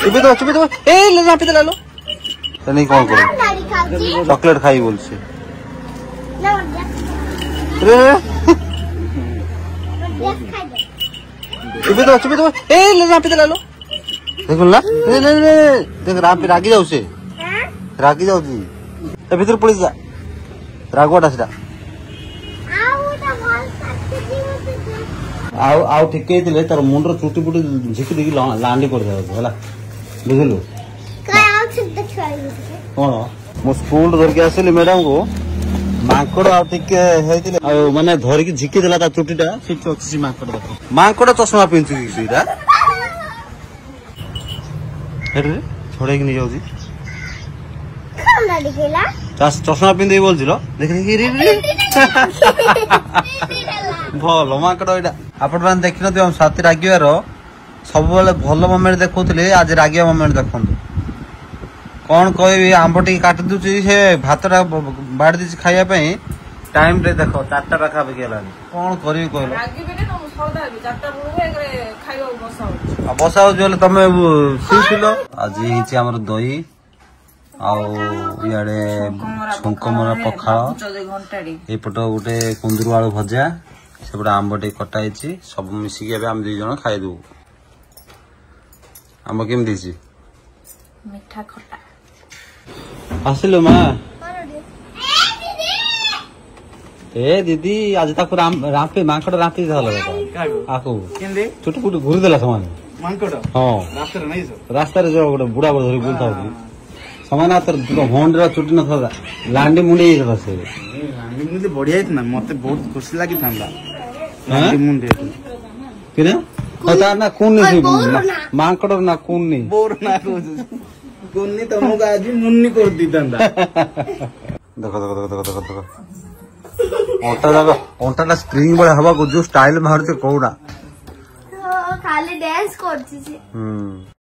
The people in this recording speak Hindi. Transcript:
चुपी तो ए रापी दे लो नहीं कौन करो चॉकलेट खाई बोल से चुपी तो ए रापी दे लो देखो ना देख रापी रागी जाऊ से रागी जाऊ भीतर पड़ी जा रागवाटा से आउ ठीक तार मुंडर चुटी पुटी झिकी देखी लांडी कर बुझलु कौन मो स्कूल धरिक आसली मैडम को मांकड़ माने धरिकी झिकी देला ता चुटीटा से मांकड़ चश्मा पिंधु छड़े नहीं जाऊँ चश्मा पिंधे बोल देख भल माकड़ यहाँ आपण मैंने देखी न साथी रागिवार सब भल मोमेंट देखुले आज रागिया मोमेंट देखु कौन कह आंब टी काटी दूसरी से भात बाड़ी दी खायापी टाइम रे देख 4टा पाखापाखि है कौन करी कह बसा हो तुम शुल आज आमर दही आड़े छुंकमरा पखाड़ एपट गोटे कुंदरू आलू भजा सेपटे आंब टे कटाई सब मिसिकी आम 2 जन खाईदेबू आंब केमी मीठा खटा आसिलो माँ ए दीदी आज ताको रापे मांकड़ रापी आको छोट पुट घूरी देला समान हाँ रास्ता जो गोटे बुढ़ा बुढ़ा धरी बुलता समान हंड्रा चुटी न लांडी मुंडे से लांडी मुंडे बढ़िया मत बहुत खुशी लगी था ना कौन मांकड़ ना कौन नहीं बोर ना कुन्नी तुमको आज मुन्नी कर दी था देखो अंटा स्प्रिंग बड़े हवा को जो स्टाइल मार कौड़ा खाली डांस कर